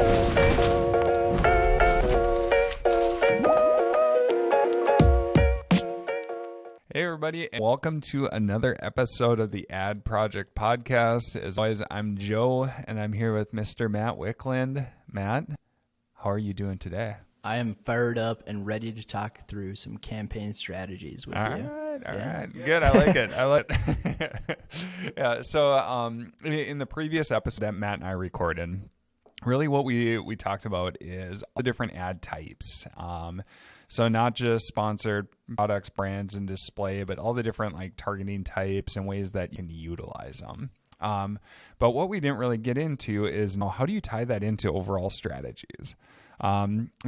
Hey everybody, and welcome to another episode of the Ad Project Podcast. As always, I'm Joe, and I'm here with Mr. Matt Wickland. Matt, how are you doing today? I am fired up and ready to talk through some campaign strategies with you. All right. Good. I like it. Yeah. So in the previous episode that Matt and I recorded, really what we talked about is all the different ad types. So not just sponsored products, brands, and display, but all the different like targeting types and ways that you can utilize them. But what we didn't really get into is how do you tie that into overall strategies?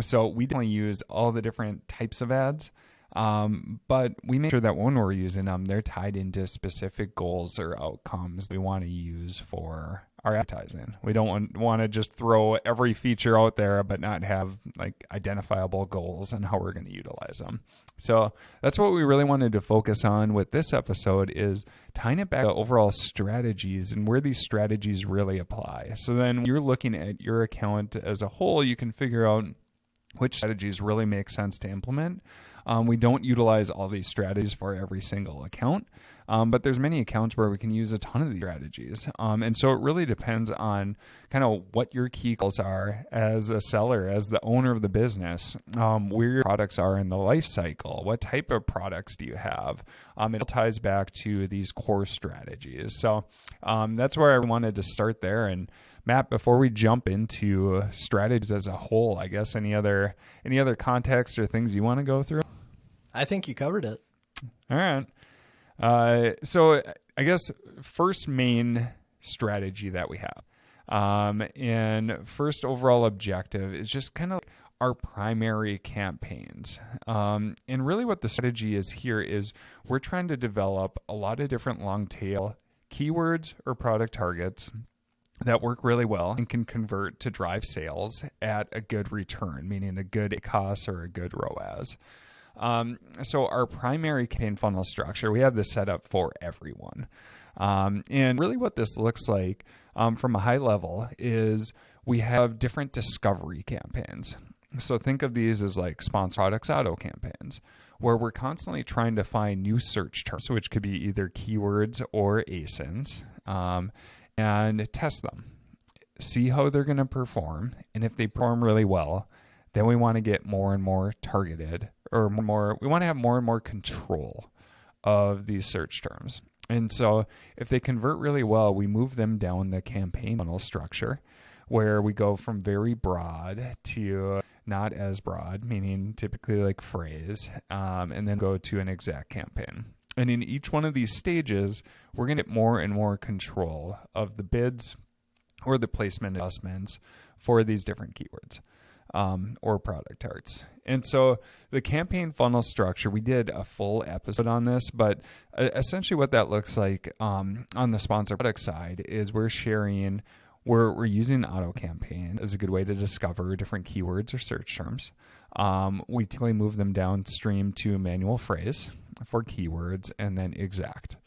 So we definitely use all the different types of ads, but we make sure that when we're using them, they're tied into specific goals or outcomes we want to use for our advertising. We don't want to just throw every feature out there, but not have like identifiable goals and how we're going to utilize them. So that's what we really wanted to focus on with this episode, is tying it back to overall strategies and where these strategies really apply. So then when you're looking at your account as a whole, you can figure out which strategies really make sense to implement. We don't utilize all these strategies for every single account, but there's many accounts where we can use a ton of these strategies. And so it really depends on kind of what your key goals are as a seller, as the owner of the business, where your products are in the life cycle, what type of products do you have? It all ties back to these core strategies. So that's where I wanted to start there. And Matt, before we jump into strategies as a whole, I guess any other context or things you want to go through? I think you covered it. All right. So I guess first main strategy that we have, and first overall objective is just kind of our primary campaigns. And really what the strategy is here is we're trying to develop a lot of different long tail keywords or product targets that work really well and can convert to drive sales at a good return, meaning a good ACoS or a good ROAS. So our primary campaign funnel structure, we have this set up for everyone. And really what this looks like from a high level is we have different discovery campaigns. So think of these as like sponsor products auto campaigns, where we're constantly trying to find new search terms, which could be either keywords or ASINs, and test them, see how they're going to perform. And if they perform really well, then we want to get more and more targeted, or we want to have more and more control of these search terms. And so if they convert really well, we move them down the campaign funnel structure, where we go from very broad to not as broad, meaning typically like phrase, and then go to an exact campaign. And in each one of these stages, we're going to get more and more control of the bids or the placement adjustments for these different keywords or product targets. And so the campaign funnel structure, we did a full episode on this, but essentially what that looks like on the sponsor product side is we're using auto campaign as a good way to discover different keywords or search terms. We typically move them downstream to manual phrase for keywords and then exact.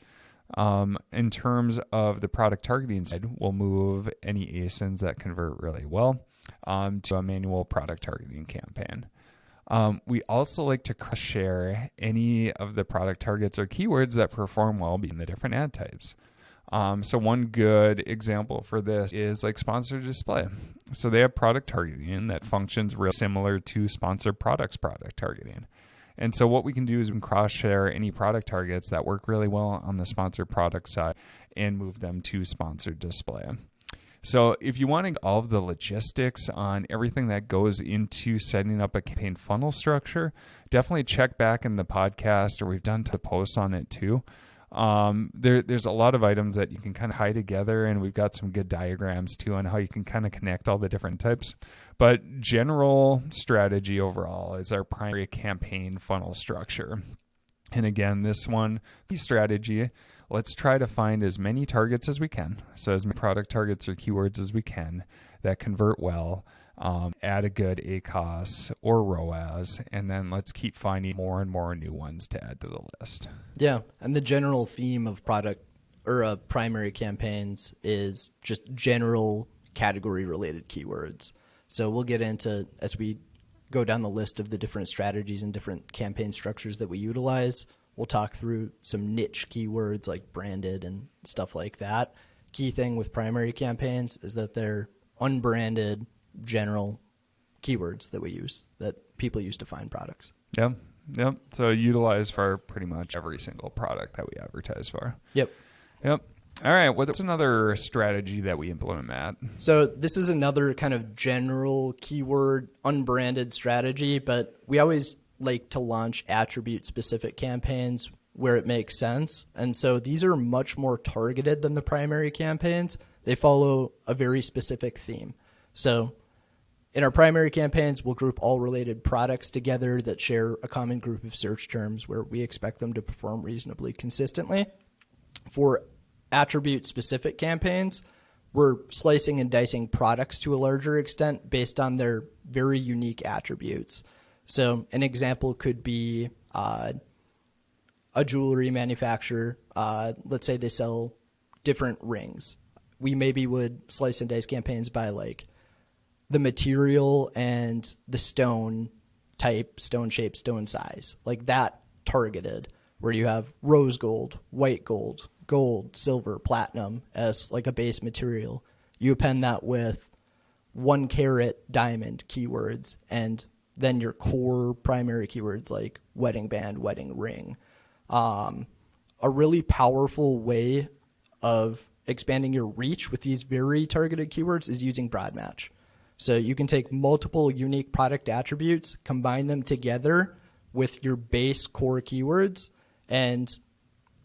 In terms of the product targeting side, we'll move any ASINs that convert really well to a manual product targeting campaign. We also like to cross-share any of the product targets or keywords that perform well between the different ad types. So one good example for this is like sponsored display. So they have product targeting that functions real similar to sponsored products product targeting. And so what we can do is we can cross-share any product targets that work really well on the sponsored product side and move them to sponsored display. So if you want to get all of the logistics on everything that goes into setting up a campaign funnel structure, definitely check back in the podcast, or we've done posts on it too. There's a lot of items that you can kind of tie together, and we've got some good diagrams too on how you can kind of connect all the different types. But general strategy overall is our primary campaign funnel structure. And again, this one, the strategy, let's try to find as many targets as we can. So as many product targets or keywords as we can that convert well, add a good ACoS or ROAS, and then let's keep finding more and more new ones to add to the list. Yeah, and the general theme of product or primary campaigns is just general category-related keywords. So we'll get into, as we go down the list of the different strategies and different campaign structures that we utilize, we'll talk through some niche keywords like branded and stuff like that. Key thing with primary campaigns is that they're unbranded general keywords that we use, that people use to find products. Yep. So utilize for pretty much every single product that we advertise for. Yep. All right. What's another strategy that we implement, Matt? So this is another kind of general keyword unbranded strategy, but we always like to launch attribute specific campaigns where it makes sense. And so these are much more targeted than the primary campaigns. They follow a very specific theme. So in our primary campaigns, we'll group all related products together that share a common group of search terms where we expect them to perform reasonably consistently. For attribute-specific campaigns, we're slicing and dicing products to a larger extent based on their very unique attributes. So an example could be a jewelry manufacturer. Let's say they sell different rings. We maybe would slice and dice campaigns by like the material and the stone type, stone shape, stone size, like that targeted, where you have rose gold, white gold, gold, silver, platinum as like a base material. You append that with 1 carat diamond keywords, and then your core primary keywords like wedding band, wedding ring. A really powerful way of expanding your reach with these very targeted keywords is using broad match. So you can take multiple unique product attributes, combine them together with your base core keywords, and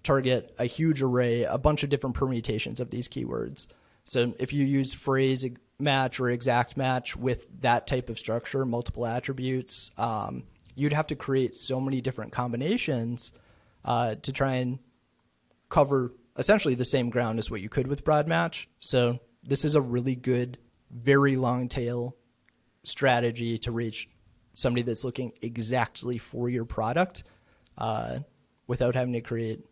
target a huge array, a bunch of different permutations of these keywords. So if you use phrase match or exact match with that type of structure, multiple attributes, you'd have to create so many different combinations to try and cover essentially the same ground as what you could with broad match. So this is a really good, very long tail strategy to reach somebody that's looking exactly for your product without having to create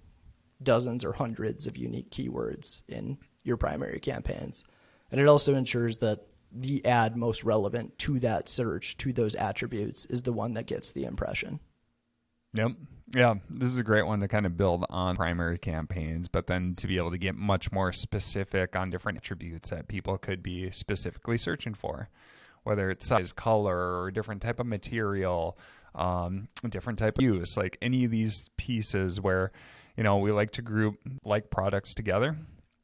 dozens or hundreds of unique keywords in your primary campaigns. And it also ensures that the ad most relevant to that search, to those attributes, is the one that gets the impression. Yep. Yeah, this is a great one to kind of build on primary campaigns, but then to be able to get much more specific on different attributes that people could be specifically searching for, whether it's size, color, or different type of material, different type of use, like any of these pieces where, you know, we like to group like products together,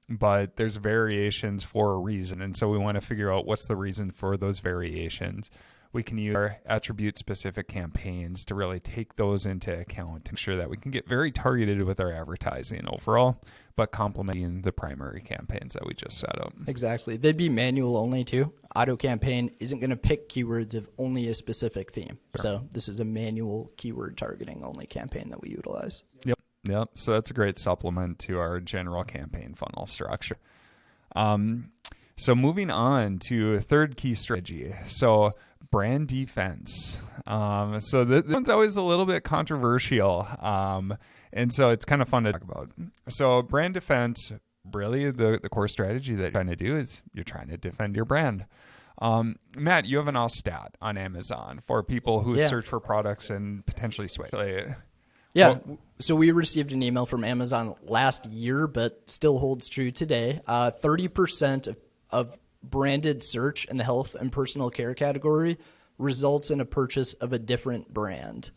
but there's variations for a reason. And so we want to figure out what's the reason for those variations. We can use our attribute-specific campaigns to really take those into account to make sure that we can get very targeted with our advertising overall, but complementing the primary campaigns that we just set up. Exactly. They'd be manual only too. Auto campaign isn't going to pick keywords of only a specific theme. Sure. So this is a manual keyword targeting only campaign that we utilize. Yep. So that's a great supplement to our general campaign funnel structure. So moving on to a third key strategy. So brand defense. So this one's always a little bit controversial. And so it's kind of fun to talk about. So brand defense, really the core strategy that you're trying to do is you're trying to defend your brand. Matt, you have an all stat on Amazon for people who search for products and potentially switch. Yeah. So we received an email from Amazon last year, but still holds true today. 30% of branded search in the health and personal care category results in a purchase of a different brand.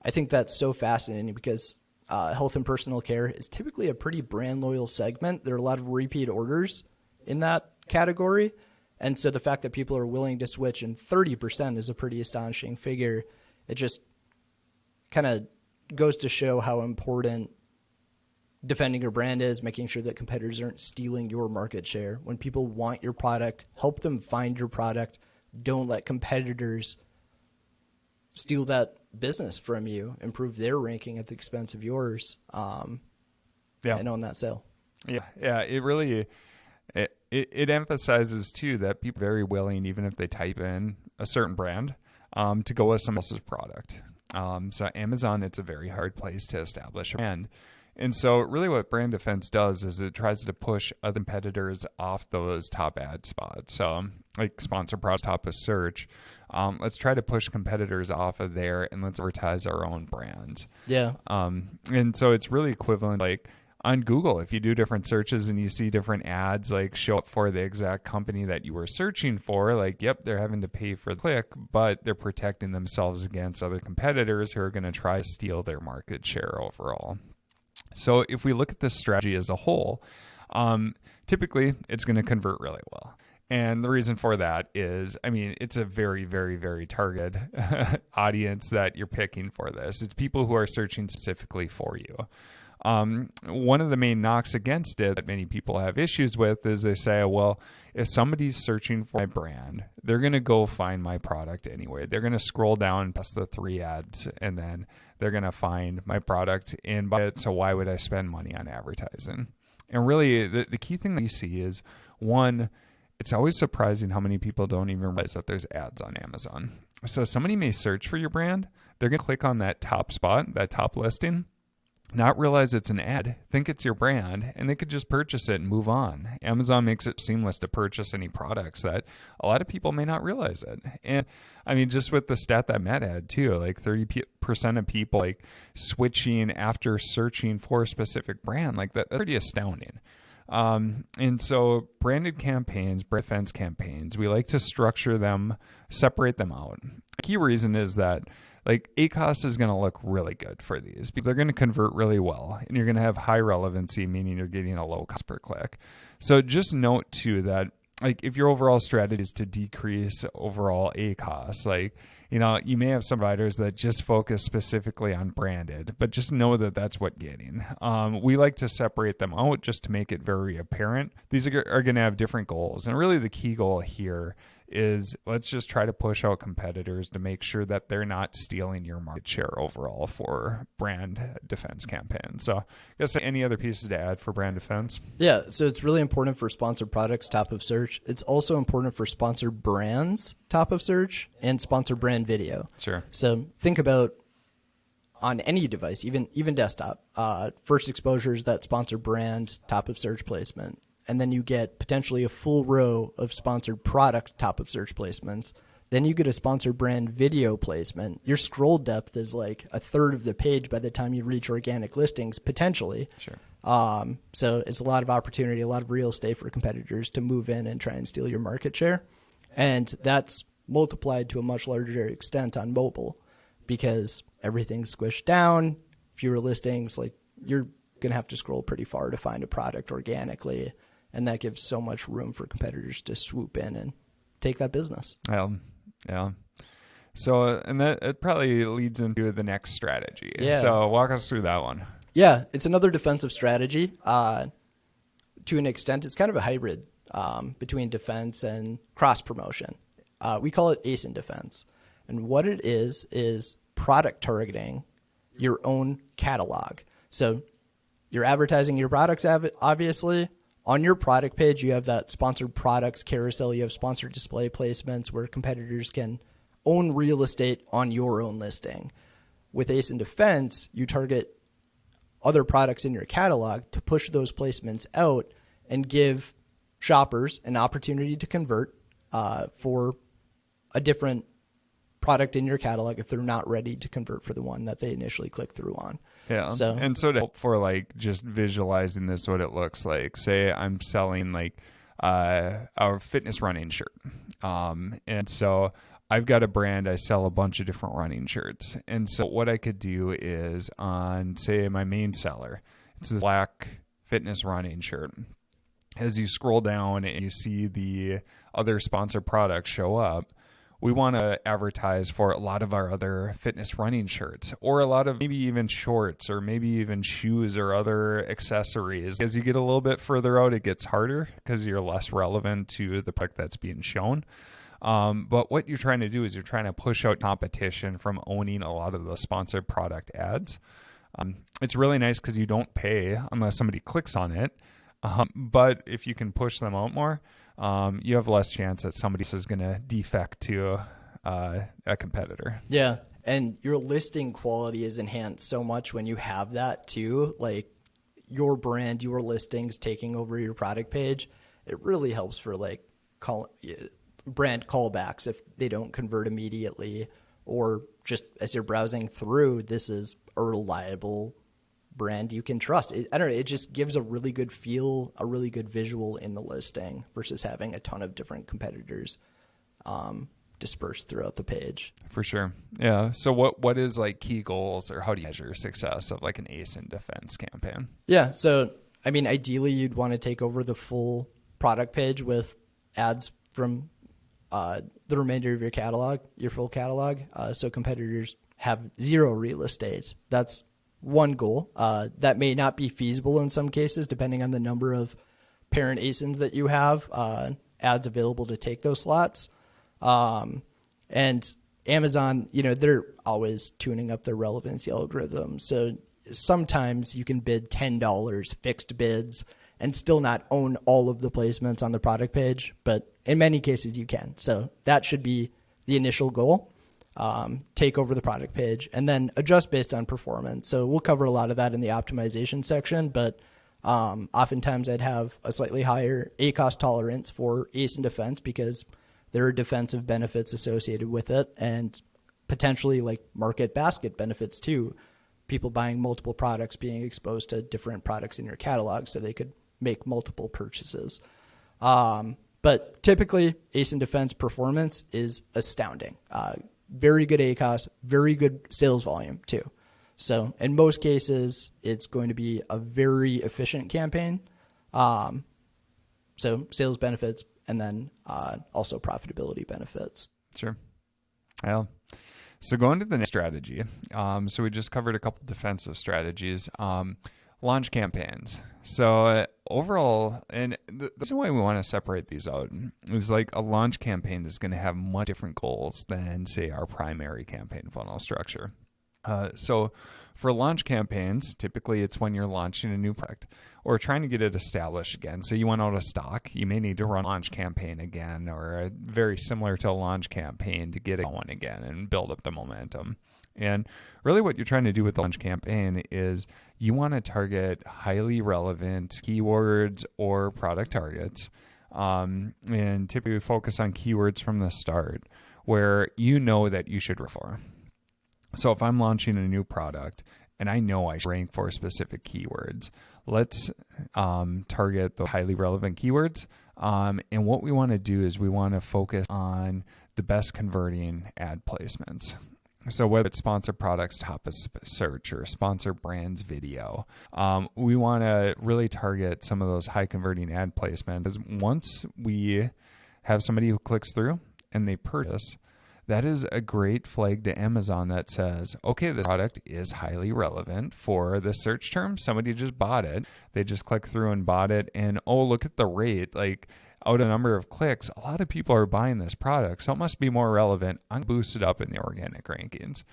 I think that's so fascinating because health and personal care is typically a pretty brand loyal segment. There are a lot of repeat orders in that category. And so the fact that people are willing to switch in 30% is a pretty astonishing figure. It just kind of goes to show how important defending your brand is, making sure that competitors aren't stealing your market share. When people want your product, help them find your product. Don't let competitors steal that business from you, improve their ranking at the expense of yours, and own that sale. Yeah. It really, it emphasizes too that people are very willing, even if they type in a certain brand, to go with someone else's product. So Amazon, it's a very hard place to establish a brand. And so really what brand defense does is it tries to push other competitors off those top ad spots. So like sponsor products, top of search. Let's try to push competitors off of there and let's advertise our own brands. Yeah. And so it's really equivalent, like on Google, if you do different searches and you see different ads like show up for the exact company that you were searching for, like, yep, they're having to pay for the click, but they're protecting themselves against other competitors who are going to try to steal their market share overall. So if we look at this strategy as a whole, typically it's going to convert really well. And the reason for that is, I mean, it's a very, very, very targeted audience that you're picking for this. It's people who are searching specifically for you. One of the main knocks against it that many people have issues with is they say, well, if somebody's searching for my brand, they're going to go find my product anyway. They're going to scroll down past the 3 ads and then they're going to find my product and buy it. So why would I spend money on advertising? And really the key thing that you see is, one, it's always surprising how many people don't even realize that there's ads on Amazon. So somebody may search for your brand. They're going to click on that top spot, that top listing, not realize it's an ad, think it's your brand, and they could just purchase it and move on. Amazon makes it seamless to purchase any products that a lot of people may not realize it. And I mean, just with the stat that Matt had too, like 30% of people like switching after searching for a specific brand, like that's pretty astounding. And so branded campaigns, brand defense campaigns, we like to structure them, separate them out. The key reason is that like ACoS is going to look really good for these because they're going to convert really well and you're going to have high relevancy, meaning you're getting a low cost per click. So just note too that like if your overall strategy is to decrease overall ACoS, like, you know, you may have some providers that just focus specifically on branded, but just know that that's what you're getting. We like to separate them out just to make it very apparent. These are going to have different goals. And really the key goal here is let's just try to push out competitors to make sure that they're not stealing your market share overall for brand defense campaigns. So I guess any other pieces to add for brand defense? Yeah, so it's really important for sponsored products, top of search. It's also important for sponsored brands, top of search, and sponsored brand video. Sure. So think about on any device, even desktop, first exposure is that sponsored brand, top of search placement. And then you get potentially a full row of sponsored product top of search placements. Then you get a sponsored brand video placement. Your scroll depth is like a third of the page by the time you reach organic listings, potentially. Sure. So it's a lot of opportunity, a lot of real estate for competitors to move in and try and steal your market share. And that's multiplied to a much larger extent on mobile because everything's squished down, fewer listings. Like you're going to have to scroll pretty far to find a product organically. And that gives so much room for competitors to swoop in and take that business. Yeah. So, and that it probably leads into the next strategy. Yeah. So walk us through that one. Yeah, it's another defensive strategy. To an extent, it's kind of a hybrid between defense and cross promotion. We call it ASIN Defense. And what it is product targeting your own catalog. So you're advertising your products, obviously. On your product page, you have that sponsored products carousel. You have sponsored display placements where competitors can own real estate on your own listing. With ASIN Defense, you target other products in your catalog to push those placements out and give shoppers an opportunity to convert for a different product in your catalog if they're not ready to convert for the one that they initially clicked through on. Yeah. So to help for like just visualizing this, what it looks like, say I'm selling like our fitness running shirt. And so I've got a brand, I sell a bunch of different running shirts. And so what I could do is on, say, my main seller, it's this black fitness running shirt. As you scroll down and you see the other sponsored products show up, we want to advertise for a lot of our other fitness running shirts or a lot of maybe even shorts or maybe even shoes or other accessories. As you get a little bit further out, it gets harder because you're less relevant to the product that's being shown. But what you're trying to do is you're trying to push out competition from owning a lot of the sponsored product ads. It's really nice because you don't pay unless somebody clicks on it. But if you can push them out more, you have less chance that somebody is going to defect to a competitor. Yeah. And your listing quality is enhanced so much when you have that too. Like your brand, your listings taking over your product page, it really helps for like brand callbacks if they don't convert immediately, or just as you're browsing through, this is a reliable brand you can trust. I don't know, it just gives a really good feel, a really good visual in the listing versus having a ton of different competitors dispersed throughout the page. For sure. Yeah. So what is like key goals, or how do you measure success of like an ASIN Defense campaign? Yeah. So, I mean, ideally you'd want to take over the full product page with ads from the remainder of your catalog, your full catalog. So competitors have zero real estate. That's one goal. That may not be feasible in some cases, depending on the number of parent ASINs that you have, ads available to take those slots. And Amazon, they're always tuning up their relevancy algorithm. So sometimes you can bid $10 fixed bids and still not own all of the placements on the product page, but in many cases you can. So that should be the initial goal. Take over the product page and then adjust based on performance. So we'll cover a lot of that in the optimization section, but oftentimes I'd have a slightly higher ACoS tolerance for ASIN Defense because there are defensive benefits associated with it, and potentially like market basket benefits too. People buying multiple products, being exposed to different products in your catalog so they could make multiple purchases. But typically ASIN Defense performance is astounding. Very good ACoS, very good sales volume too. So in most cases, it's going to be a very efficient campaign. So sales benefits, and then also profitability benefits. Sure. Well, so going to the next strategy. So we just covered a couple defensive strategies. Launch campaigns. So overall, and the reason why we want to separate these out is like a launch campaign is going to have much different goals than, say, our primary campaign funnel structure. So for launch campaigns, typically it's when you're launching a new product or trying to get it established again. So you went out of stock, you may need to run a launch campaign again, or very similar to a launch campaign to get it going again and build up the momentum. And really what you're trying to do with the launch campaign is you want to target highly relevant keywords or product targets, and typically focus on keywords from the start where you know that you should refer. So if I'm launching a new product and I know I should rank for specific keywords, let's target the highly relevant keywords. And what we want to do is we want to focus on the best converting ad placements. So whether it's sponsor products, top of search, or sponsor brands video, we want to really target some of those high converting ad placements. Because once we have somebody who clicks through and they purchase, that is a great flag to Amazon that says, okay, this product is highly relevant for the search term. Somebody just bought it. They just clicked through and bought it. And oh, look at the rate. Like out of a number of clicks, a lot of people are buying this product. So it must be more relevant. I'm boosted up in the organic rankings.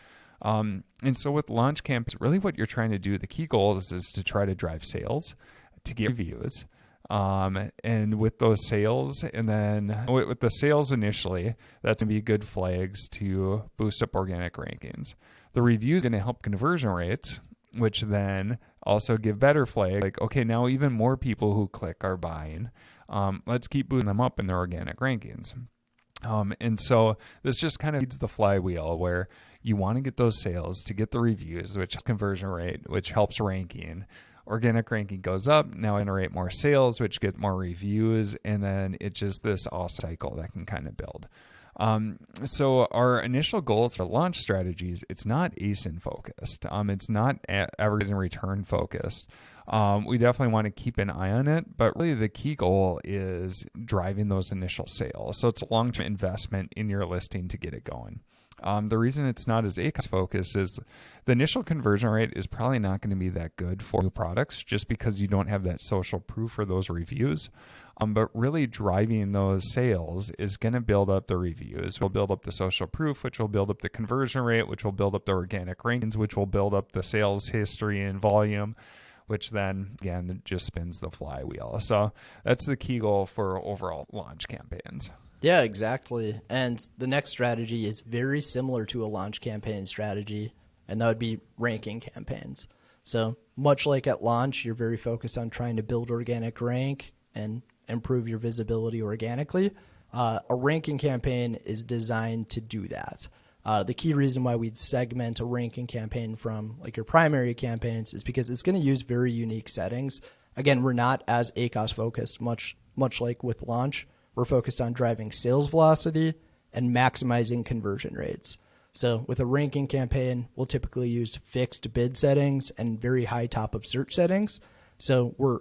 And so with launch campaigns, really what you're trying to do, the key goal is to try to drive sales, to get reviews. And with those sales, and then with the sales initially, that's going to be good flags to boost up organic rankings. The reviews are going to help conversion rates, which then also give better flag. Like, okay, now even more people who click are buying. Let's keep boosting them up in their organic rankings. And so this just kind of leads the flywheel where you want to get those sales to get the reviews, which is conversion rate, which helps ranking. Organic ranking goes up, now generate more sales, which get more reviews, and then it's just this awesome cycle that can kind of build. So our initial goals for launch strategies, it's not ASIN focused. It's not advertising return focused. We definitely want to keep an eye on it, but really the key goal is driving those initial sales. So it's a long-term investment in your listing to get it going. The reason it's not as ACoS focused is the initial conversion rate is probably not going to be that good for new products just because you don't have that social proof for those reviews. But really driving those sales is going to build up the reviews, will build up the social proof, which will build up the conversion rate, which will build up the organic rankings, which will build up the sales history and volume, which then, again, just spins the flywheel. So that's the key goal for overall launch campaigns. Yeah, exactly. And the next strategy is very similar to a launch campaign strategy, and that would be ranking campaigns. So much like at launch, you're very focused on trying to build organic rank and improve your visibility organically. A ranking campaign is designed to do that. The key reason why we'd segment a ranking campaign from like your primary campaigns is because it's going to use very unique settings. Again, we're not as ACoS focused, much like with launch. We're focused on driving sales velocity and maximizing conversion rates. So with a ranking campaign, we'll typically use fixed bid settings and very high top of search settings. So we're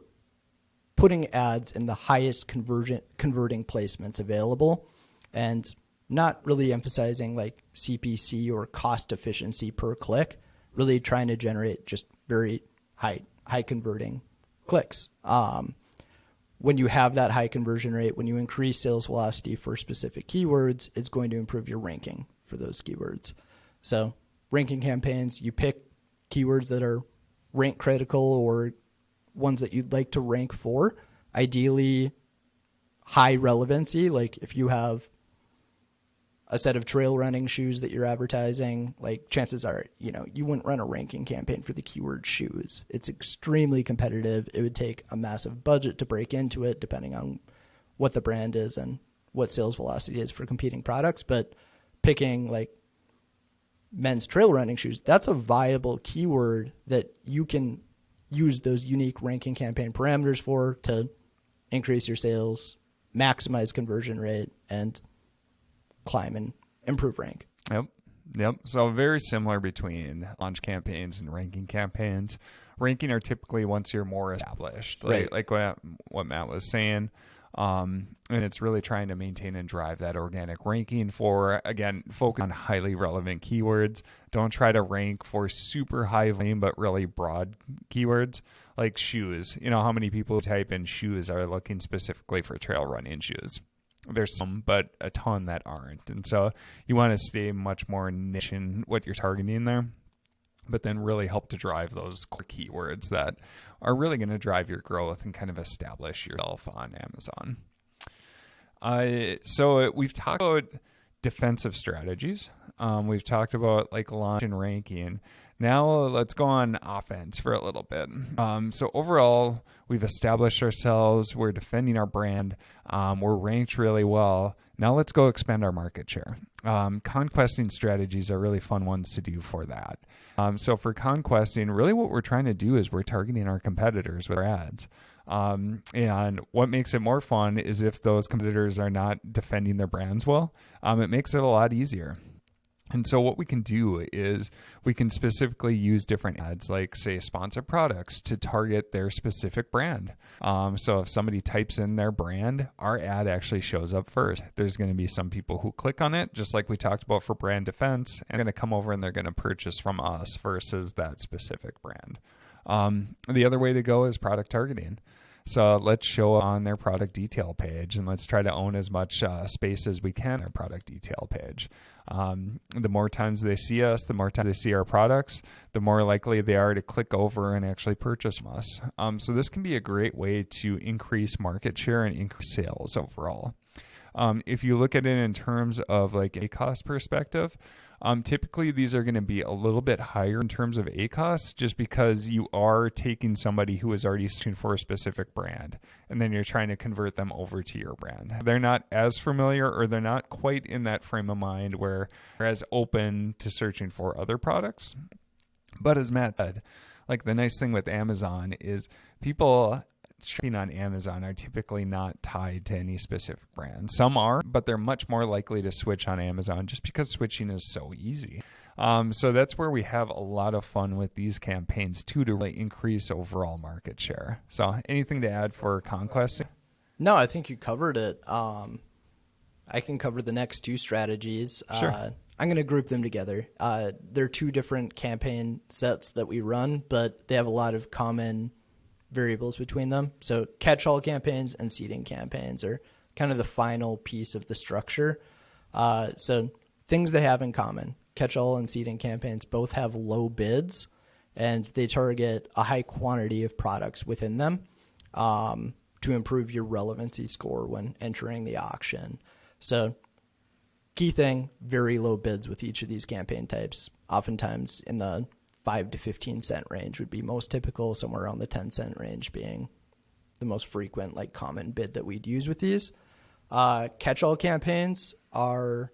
putting ads in the highest converting placements available and not really emphasizing like CPC or cost efficiency per click, really trying to generate just very high converting clicks. When you have that high conversion rate, when you increase sales velocity for specific keywords, it's going to improve your ranking for those keywords. So ranking campaigns, you pick keywords that are rank critical or ones that you'd like to rank for, ideally high relevancy. Like if you have a set of trail running shoes that you're advertising, like chances are, you wouldn't run a ranking campaign for the keyword shoes. It's extremely competitive. It would take a massive budget to break into it, depending on what the brand is and what sales velocity is for competing products. But picking like men's trail running shoes, that's a viable keyword that you can use those unique ranking campaign parameters for to increase your sales, maximize conversion rate, and climb and improve rank. Yep. So very similar between launch campaigns and ranking campaigns. Ranking are typically once you're more established, Right. like what Matt was saying. And it's really trying to maintain and drive that organic ranking for, again, focus on highly relevant keywords. Don't try to rank for super high volume, but really broad keywords like shoes. How many people who type in shoes are looking specifically for trail running shoes? There's some, but a ton that aren't. And so you want to stay much more niche in what you're targeting there, but then really help to drive those core keywords that are really going to drive your growth and kind of establish yourself on Amazon. So we've talked about defensive strategies. We've talked about like launch and ranking. Now let's go on offense for a little bit. So overall, we've established ourselves. We're defending our brand. We're ranked really well. Now let's go expand our market share. Conquesting strategies are really fun ones to do for that. So for conquesting, really what we're trying to do is we're targeting our competitors with our ads. And what makes it more fun is if those competitors are not defending their brands well, it makes it a lot easier. And so what we can do is we can specifically use different ads, like say sponsored products, to target their specific brand. So if somebody types in their brand, our ad actually shows up first. There's going to be some people who click on it, just like we talked about for brand defense, and they're going to come over and they're going to purchase from us versus that specific brand. The other way to go is product targeting. So let's show on their product detail page and let's try to own as much space as we can on their product detail page. The more times they see us, the more times they see our products, the more likely they are to click over and actually purchase from us. So this can be a great way to increase market share and increase sales overall. If you look at it in terms of like a cost perspective, typically these are going to be a little bit higher in terms of ACoS just because you are taking somebody who is already searching for a specific brand and then you're trying to convert them over to your brand. They're not as familiar or they're not quite in that frame of mind where they're as open to searching for other products. But as Matt said, like the nice thing with Amazon is people shopping on Amazon are typically not tied to any specific brand. Some are, but they're much more likely to switch on Amazon just because switching is so easy. So that's where we have a lot of fun with these campaigns too, to really increase overall market share. So anything to add for conquesting? No, I think you covered it. I can cover the next two strategies. Sure. I'm going to group them together. They're two different campaign sets that we run, but they have a lot of common variables between them. So catch-all campaigns and seeding campaigns are kind of the final piece of the structure. So things they have in common. Catch-all and seeding campaigns both have low bids, and they target a high quantity of products within them to improve your relevancy score when entering the auction. So key thing, very low bids with each of these campaign types, oftentimes in the 5 to 15 cent range would be most typical, somewhere around the 10 cent range being the most frequent, like common bid that we'd use with these. Catch-all campaigns are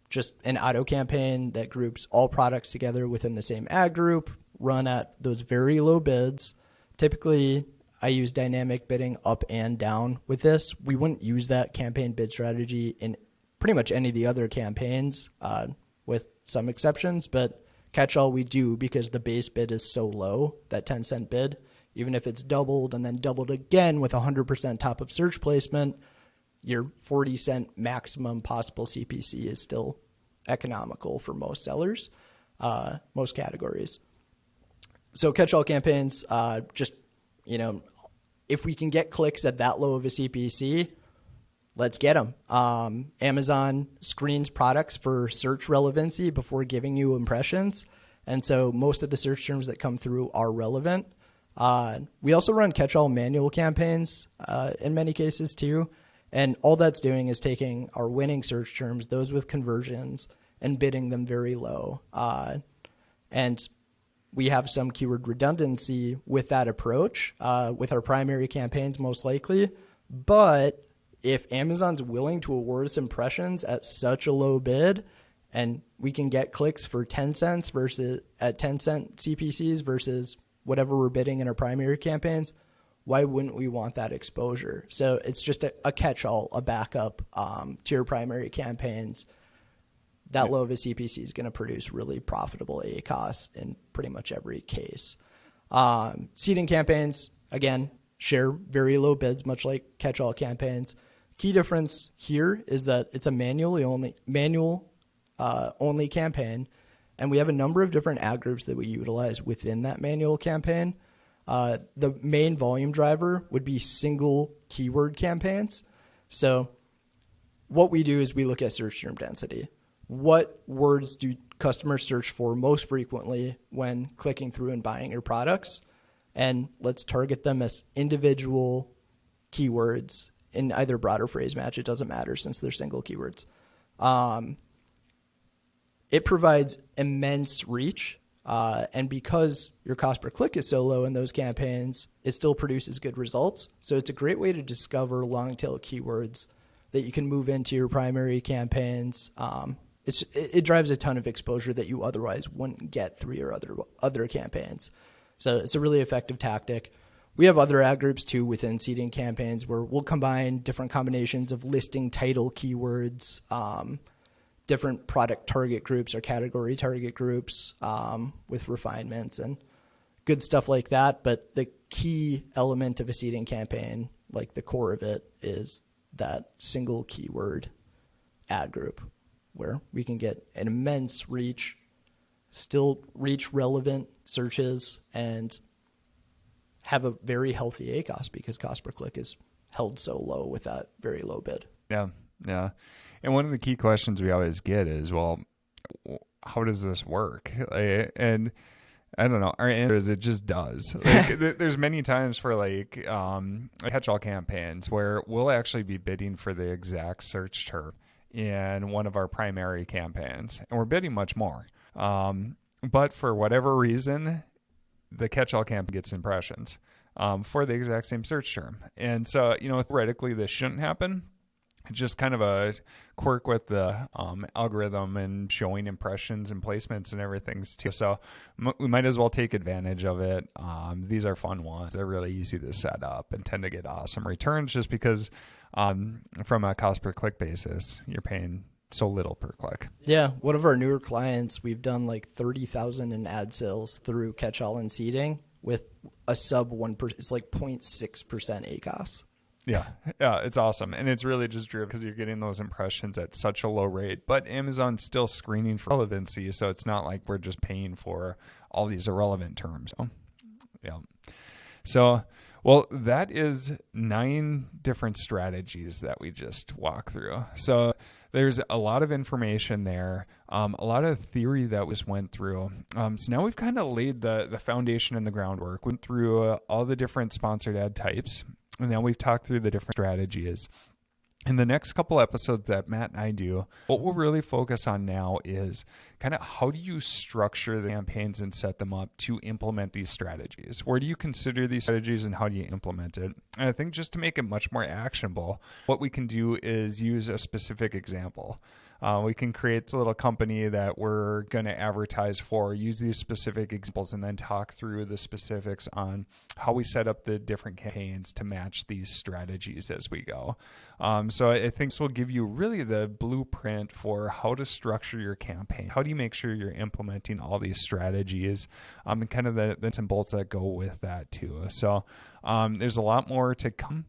just an auto campaign that groups all products together within the same ad group, run at those very low bids. Typically, I use dynamic bidding up and down with this. We wouldn't use that campaign bid strategy in pretty much any of the other campaigns, with some exceptions, but catch-all we do because the base bid is so low, that 10 cent bid. Even if it's doubled and then doubled again with 100% top of search placement, your 40 cent maximum possible CPC is still economical for most sellers, most categories. So catch-all campaigns, just, if we can get clicks at that low of a CPC, let's get them. Amazon screens products for search relevancy before giving you impressions. And so most of the search terms that come through are relevant. We also run catch-all manual campaigns in many cases too. And all that's doing is taking our winning search terms, those with conversions, and bidding them very low. And we have some keyword redundancy with that approach, with our primary campaigns most likely. But if Amazon's willing to award us impressions at such a low bid, and we can get clicks for 10 cents versus at 10 cent CPCs versus whatever we're bidding in our primary campaigns, why wouldn't we want that exposure? So it's just a catch-all, a backup to your primary campaigns. That low of a CPC is going to produce really profitable ACoS in pretty much every case. Seeding campaigns, again, share very low bids, much like catch-all campaigns. Key difference here is that it's a manual only campaign, and we have a number of different ad groups that we utilize within that manual campaign. The main volume driver would be single keyword campaigns. So what we do is we look at search term density. What words do customers search for most frequently when clicking through and buying your products? And let's target them as individual keywords in either broader phrase match. It doesn't matter since they're single keywords. It provides immense reach. And because your cost per click is so low in those campaigns, it still produces good results. So it's a great way to discover long tail keywords that you can move into your primary campaigns. It drives a ton of exposure that you otherwise wouldn't get through your other campaigns. So it's a really effective tactic. We have other ad groups too within seeding campaigns where we'll combine different combinations of listing title keywords, different product target groups or category target groups with refinements and good stuff like that. But the key element of a seeding campaign, like the core of it, is that single keyword ad group where we can get an immense reach, still reach relevant searches, and have a very healthy ACoS because cost per click is held so low with that very low bid. Yeah. And one of the key questions we always get is, well, how does this work? And I don't know. Our answer is it just does. There's many times for catch-all campaigns where we'll actually be bidding for the exact search term in one of our primary campaigns, and we're bidding much more. But for whatever reason, the catch-all campaign gets impressions for the exact same search term. And so, theoretically, this shouldn't happen. It's just kind of a quirk with the algorithm and showing impressions and placements and everything too. So we might as well take advantage of it. These are fun ones. They're really easy to set up and tend to get awesome returns just because from a cost per click basis, you're paying so little per click. Yeah. One of our newer clients, we've done like 30,000 in ad sales through catch-all and seeding with a sub 1%. It's like 0.6% ACoS. Yeah, it's awesome. And it's really just driven because you're getting those impressions at such a low rate. But Amazon's still screening for relevancy, so it's not like we're just paying for all these irrelevant terms. So, yeah. So, well, that is 9 different strategies that we just walked through. So there's a lot of information there, a lot of theory that was went through. So now we've kind of laid the foundation and the groundwork. Went through all the different sponsored ad types. And then we've talked through the different strategies. In the next couple episodes that Matt and I do, what we'll really focus on now is kind of how do you structure the campaigns and set them up to implement these strategies? Where do you consider these strategies and how do you implement it? And I think just to make it much more actionable, what we can do is use a specific example. We can create a little company that we're going to advertise for, use these specific examples, and then talk through the specifics on how we set up the different campaigns to match these strategies as we go. So I think this will give you really the blueprint for how to structure your campaign. How do you make sure you're implementing all these strategies and kind of the nuts and bolts that go with that too. So there's a lot more to come.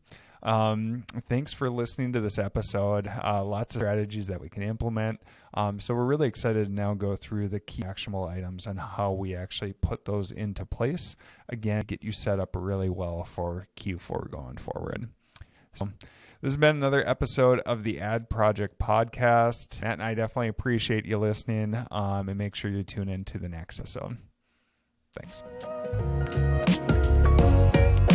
Thanks for listening to this episode. Lots of strategies that we can implement. So we're really excited to now go through the key actionable items and how we actually put those into place. Again, get you set up really well for Q4 going forward. So this has been another episode of the Ad Project Podcast. Matt and I definitely appreciate you listening, and make sure you tune in to the next episode. Thanks.